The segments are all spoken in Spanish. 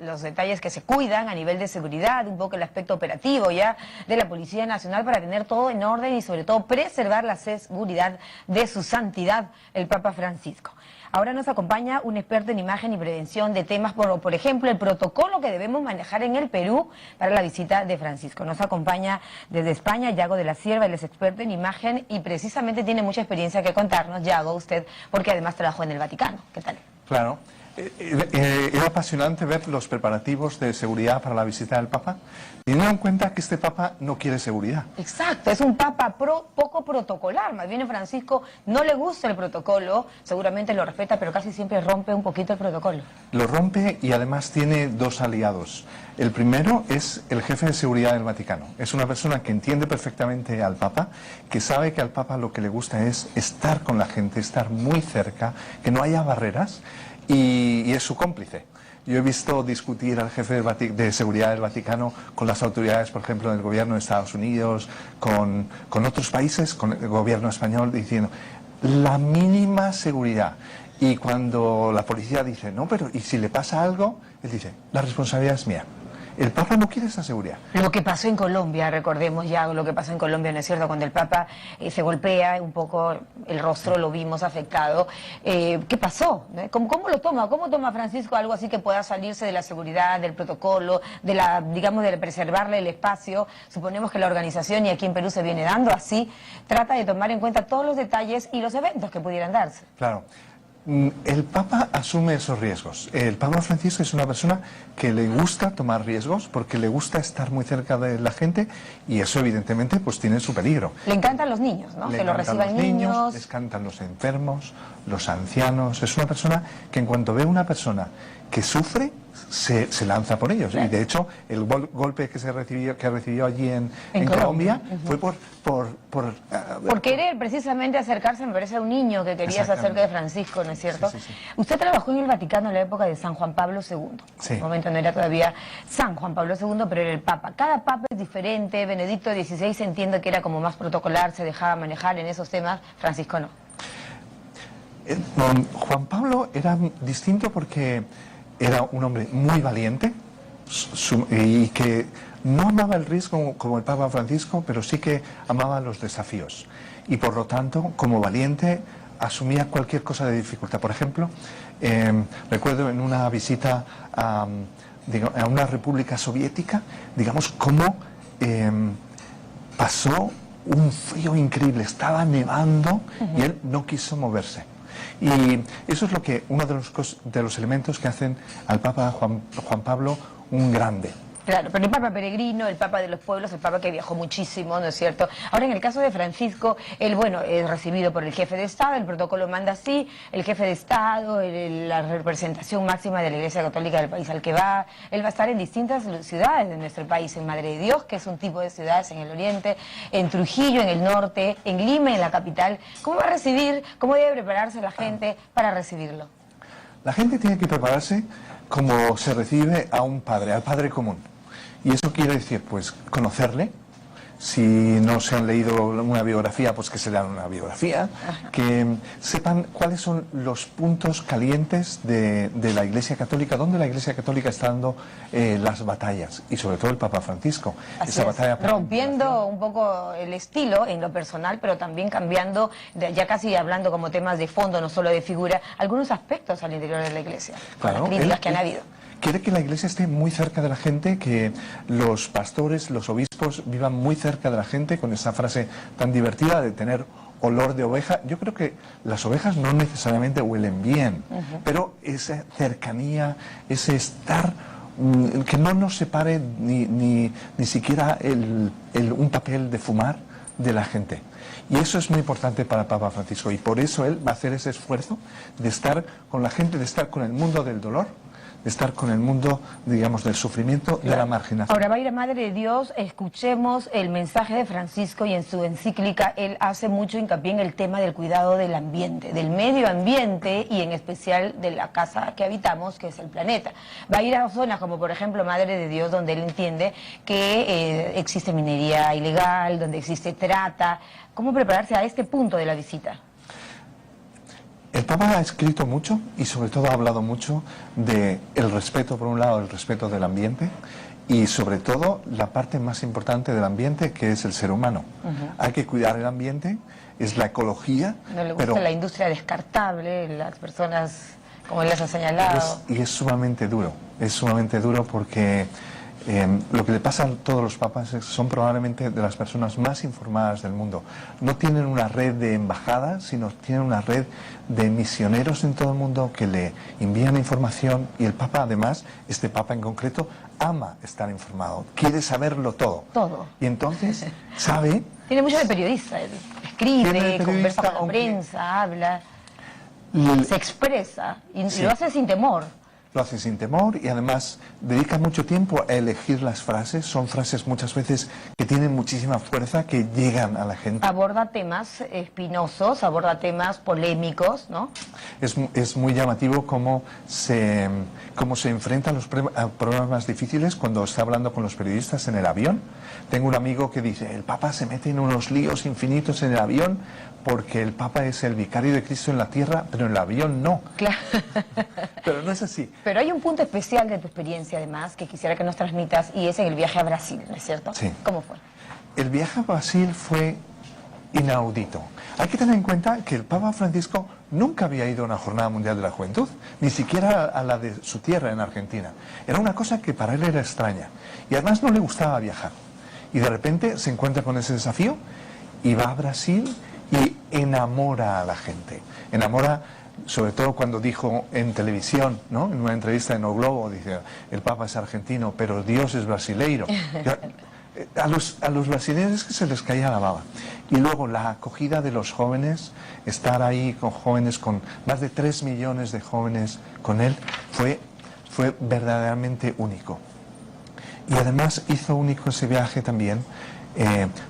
Los detalles que se cuidan a nivel de seguridad, un poco el aspecto operativo ya de la Policía Nacional para tener todo en orden y sobre todo preservar la seguridad de su santidad, el Papa Francisco. Ahora nos acompaña un experto en imagen y prevención de temas, por ejemplo, el protocolo que debemos manejar en el Perú para la visita de Francisco. Nos acompaña desde España Yago de la Cierva, él es experto en imagen y precisamente tiene mucha experiencia que contarnos, Yago, usted, porque además trabajó en el Vaticano. ¿Qué tal? Claro. Era apasionante ver los preparativos de seguridad para la visita del Papa, teniendo en cuenta que este Papa no quiere seguridad. Exacto, es un Papa poco protocolar, más bien Francisco no le gusta el protocolo, seguramente lo respeta, pero casi siempre rompe un poquito el protocolo. Lo rompe y además tiene dos aliados. El primero es el jefe de seguridad del Vaticano. Es una persona que entiende perfectamente al Papa, que sabe que al Papa lo que le gusta es estar con la gente, estar muy cerca, que no haya barreras. Y es su cómplice. Yo he visto discutir al jefe de seguridad del Vaticano con las autoridades, por ejemplo, del gobierno de Estados Unidos, con otros países, con el gobierno español, diciendo la mínima seguridad. Y cuando la policía dice, no, pero ¿y si le pasa algo? Él dice, la responsabilidad es mía. El Papa no quiere esa seguridad. Lo que pasó en Colombia, recordemos ya lo que pasó en Colombia, ¿no es cierto? Cuando el Papa se golpea un poco el rostro, lo vimos afectado. ¿Qué pasó? ¿Cómo lo toma? ¿Cómo toma Francisco algo así que pueda salirse de la seguridad, del protocolo, digamos, de preservarle el espacio? Suponemos que la organización, y aquí en Perú se viene dando así, trata de tomar en cuenta todos los detalles y los eventos que pudieran darse. Claro. El Papa asume esos riesgos. El Papa Francisco es una persona que le gusta tomar riesgos porque le gusta estar muy cerca de la gente y eso evidentemente pues tiene su peligro. Le encantan los niños, ¿no? Que lo reciban niños. Les encantan los enfermos, los ancianos. Es una persona que en cuanto ve a una persona que sufre, se lanza por ellos. Claro. Y de hecho, el golpe que recibió allí en Colombia fue por querer precisamente acercarse, me parece, a un niño que quería estar cerca de Francisco, ¿no es cierto? Sí. Usted trabajó en el Vaticano en la época de San Juan Pablo II. Sí. En un momento no era todavía San Juan Pablo II, pero era el Papa. Cada Papa es diferente. Benedicto XVI entiendo que era como más protocolar, se dejaba manejar en esos temas. Francisco no. Juan Pablo era distinto porque era un hombre muy valiente y que no amaba el riesgo como el Papa Francisco, pero sí que amaba los desafíos. Y por lo tanto, como valiente, asumía cualquier cosa de dificultad. Por ejemplo, recuerdo en una visita a una república soviética, digamos, cómo pasó un frío increíble, estaba nevando y él no quiso moverse. Y eso es uno de los elementos que hacen al Papa Juan Pablo un grande. Claro, pero el Papa peregrino, el Papa de los pueblos, el Papa que viajó muchísimo, ¿no es cierto? Ahora, en el caso de Francisco, él, bueno, es recibido por el jefe de Estado, el protocolo manda así, el jefe de Estado, la representación máxima de la Iglesia Católica del país al que va, él va a estar en distintas ciudades de nuestro país, en Madre de Dios, que es un tipo de ciudades en el oriente, en Trujillo, en el norte, en Lima, en la capital. ¿Cómo va a recibir, cómo debe prepararse la gente para recibirlo? La gente tiene que prepararse como se recibe a un padre, al padre común. Y eso quiere decir, pues, conocerle. Si no se han leído una biografía, pues que se lean una biografía. Que sepan cuáles son los puntos calientes de la Iglesia Católica, dónde la Iglesia Católica está dando las batallas. Y sobre todo el Papa Francisco. Esa batalla rompiendo un poco el estilo en lo personal, pero también cambiando, ya casi hablando como temas de fondo, no solo de figura, algunos aspectos al interior de la Iglesia. Claro, con las críticas que han habido. Quiere que la Iglesia esté muy cerca de la gente, que los pastores, los obispos vivan muy cerca de la gente, con esa frase tan divertida de tener olor de oveja. Yo creo que las ovejas no necesariamente huelen bien, pero esa cercanía, ese estar, que no nos separe ni siquiera un papel de fumar de la gente. Y eso es muy importante para el Papa Francisco, y por eso él va a hacer ese esfuerzo de estar con la gente, de estar con el mundo del dolor, de estar con el mundo, digamos, del sufrimiento, de la marginación. Ahora va a ir a Madre de Dios, escuchemos el mensaje de Francisco y en su encíclica él hace mucho hincapié en el tema del cuidado del ambiente, del medio ambiente y en especial de la casa que habitamos, que es el planeta. Va a ir a zonas como por ejemplo Madre de Dios, donde él entiende que existe minería ilegal, donde existe trata. ¿Cómo prepararse a este punto de la visita? El Papa ha escrito mucho y sobre todo ha hablado mucho de el respeto, por un lado, el respeto del ambiente y sobre todo la parte más importante del ambiente, que es el ser humano. Hay que cuidar el ambiente, es la ecología. No le gusta la industria descartable, las personas, como les ha señalado. Y es sumamente duro porque lo que le pasa a todos los papas es que son probablemente de las personas más informadas del mundo. No tienen una red de embajadas, sino tienen una red de misioneros en todo el mundo que le envían información, y el Papa, además, este Papa en concreto, ama estar informado, quiere saberlo todo. Todo. Y entonces sabe... Tiene mucho de periodista, él escribe, conversa con la prensa, habla, se expresa y lo hace sin temor. Lo hace sin temor y además dedica mucho tiempo a elegir las frases. Son frases muchas veces que tienen muchísima fuerza, que llegan a la gente. Aborda temas espinosos, aborda temas polémicos, ¿no? Es muy llamativo cómo se enfrenta a problemas más difíciles cuando está hablando con los periodistas en el avión. Tengo un amigo que dice, el Papa se mete en unos líos infinitos en el avión porque el Papa es el vicario de Cristo en la tierra, pero en el avión no. Claro. Pero no es así. Pero hay un punto especial de tu experiencia, además, que quisiera que nos transmitas, y es en el viaje a Brasil, ¿no es cierto? Sí. ¿Cómo fue? El viaje a Brasil fue inaudito. Hay que tener en cuenta que el Papa Francisco nunca había ido a una Jornada Mundial de la Juventud, ni siquiera a la de su tierra en Argentina. Era una cosa que para él era extraña. Y además no le gustaba viajar. Y de repente se encuentra con ese desafío y va a Brasil y enamora a la gente. Enamora, sobre todo cuando dijo en televisión, ¿no?, en una entrevista en O Globo, dice, el Papa es argentino, pero Dios es brasileiro. A los brasileños es que se les caía la baba. Y luego la acogida de los jóvenes, estar ahí con jóvenes, con más de 3 millones de jóvenes con él, fue verdaderamente único. Y además hizo único ese viaje también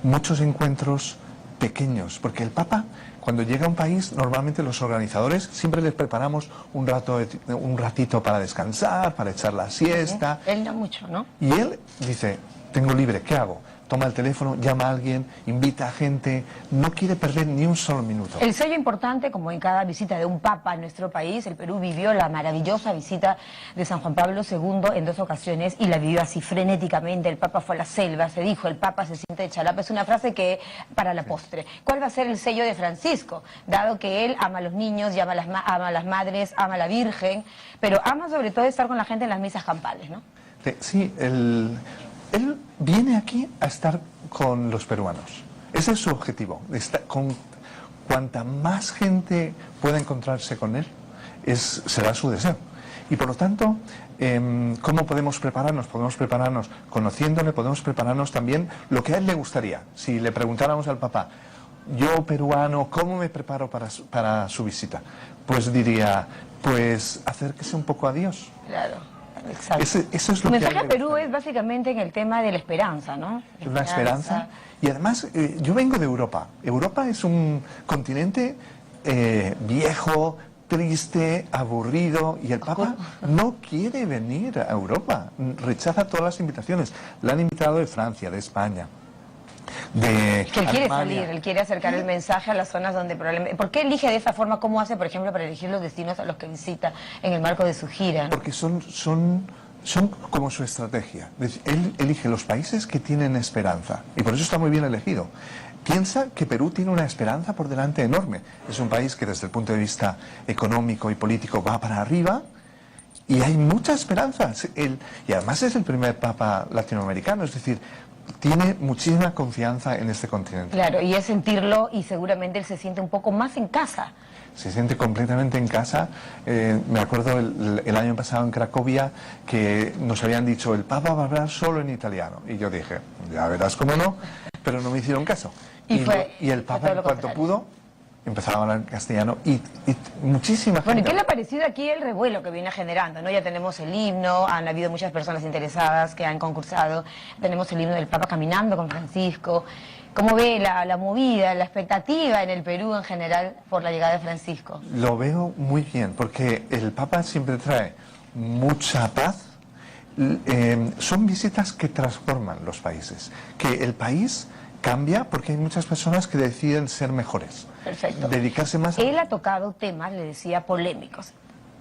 muchos encuentros pequeños, porque el Papa, cuando llega a un país, normalmente los organizadores siempre les preparamos un ratito para descansar, para echar la siesta. Él no mucho, ¿no? Y él dice, tengo libre, ¿qué hago? Toma el teléfono, llama a alguien, invita a gente, no quiere perder ni un solo minuto. El sello importante, como en cada visita de un papa a nuestro país, el Perú vivió la maravillosa visita de San Juan Pablo II en 2 ocasiones y la vivió así frenéticamente. El papa fue a la selva, se dijo, el papa se siente de Chalapa, es una frase que para la postre. ¿Cuál va a ser el sello de Francisco? Dado que él ama a los niños, ama a las madres, ama a la Virgen, pero ama sobre todo estar con la gente en las misas campales, ¿no? Sí, él viene aquí a estar con los peruanos. Ese es su objetivo. Cuanta más gente pueda encontrarse con él, será su deseo. Y por lo tanto, ¿cómo podemos prepararnos? Podemos prepararnos conociéndole, podemos prepararnos también lo que a él le gustaría. Si le preguntáramos al Papa, yo peruano, ¿cómo me preparo para su visita? Pues diría, pues acérquese un poco a Dios. Claro. Exacto. Eso es lo el mensaje a Perú es básicamente en el tema de la esperanza, ¿no? La esperanza. Y además, yo vengo de Europa. Europa es un continente viejo, triste, aburrido, y el Papa no quiere venir a Europa. Rechaza todas las invitaciones. Le han invitado de Francia, de España, de que él quiere Alemania. salir, él quiere acercar el mensaje a las zonas donde probablemente... ¿Por qué elige de esa forma? ¿Cómo hace, por ejemplo, para elegir los destinos a los que visita en el marco de su gira, ¿no? Porque son como su estrategia. Él elige los países que tienen esperanza, y por eso está muy bien elegido. Piensa que Perú tiene una esperanza por delante enorme. Es un país que desde el punto de vista económico y político va para arriba, y hay mucha esperanza. Y además es el primer papa latinoamericano, es decir, tiene muchísima confianza en este continente. Claro, y es sentirlo, y seguramente él se siente un poco más en casa. Se siente completamente en casa. Me acuerdo el año pasado en Cracovia que nos habían dicho, el Papa va a hablar solo en italiano. Y yo dije, ya verás cómo no, pero no me hicieron caso. Y el Papa, en cuanto pudo, empezaba a hablar en castellano y muchísima gente. Bueno, ¿y qué le ha parecido aquí el revuelo que viene generando, ¿no? Ya tenemos el himno, han habido muchas personas interesadas que han concursado, tenemos el himno del Papa caminando con Francisco. ¿Cómo ve la movida, la expectativa en el Perú en general por la llegada de Francisco? Lo veo muy bien, porque el Papa siempre trae mucha paz. Son visitas que transforman los países, que el país cambia porque hay muchas personas que deciden ser mejores. Perfecto. Dedicarse más a... Él ha tocado temas, le decía, polémicos.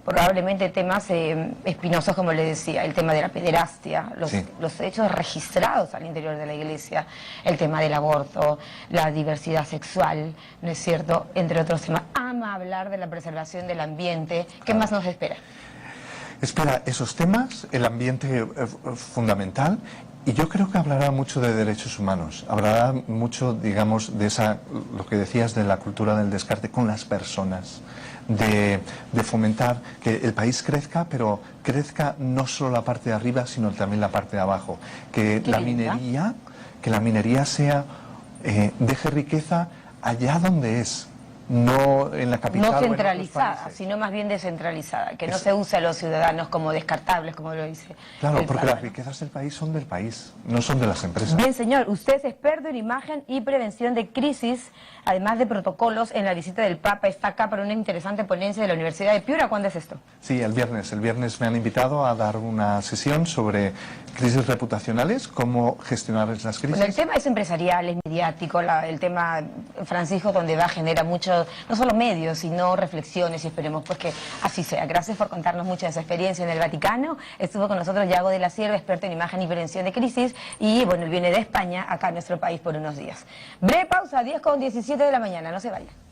Probablemente temas espinosos, como le decía, el tema de la pederastia, los hechos registrados al interior de la Iglesia, el tema del aborto, la diversidad sexual, ¿no es cierto?, entre otros temas. Ama hablar de la preservación del ambiente. ¿Qué más nos espera? Espera, esos temas, el ambiente fundamental, y yo creo que hablará mucho de derechos humanos, hablará mucho, digamos, de lo que decías de la cultura del descarte con las personas, de fomentar que el país crezca, pero crezca no solo la parte de arriba, sino también la parte de abajo, que la minería sea, deje riqueza allá donde es. No en la capital. No centralizada, sino más bien descentralizada, que no se use a los ciudadanos como descartables, como lo dice. Claro, porque las riquezas del país son del país, no son de las empresas. Bien, señor, usted es experto en imagen y prevención de crisis, además de protocolos en la visita del Papa. Está acá para una interesante ponencia de la Universidad de Piura. ¿Cuándo es esto? Sí, el viernes. El viernes me han invitado a dar una sesión sobre crisis reputacionales, cómo gestionar las crisis. Bueno, el tema es empresarial, es mediático, el tema Francisco donde va genera mucho, no solo medios, sino reflexiones, y esperemos pues que así sea. Gracias por contarnos mucha de su experiencia en el Vaticano. Estuvo con nosotros Yago de la Sierva, experto en imagen y prevención de crisis, y bueno, él viene de España, acá a nuestro país por unos días. Breve pausa, 10:17 de la mañana, no se vayan.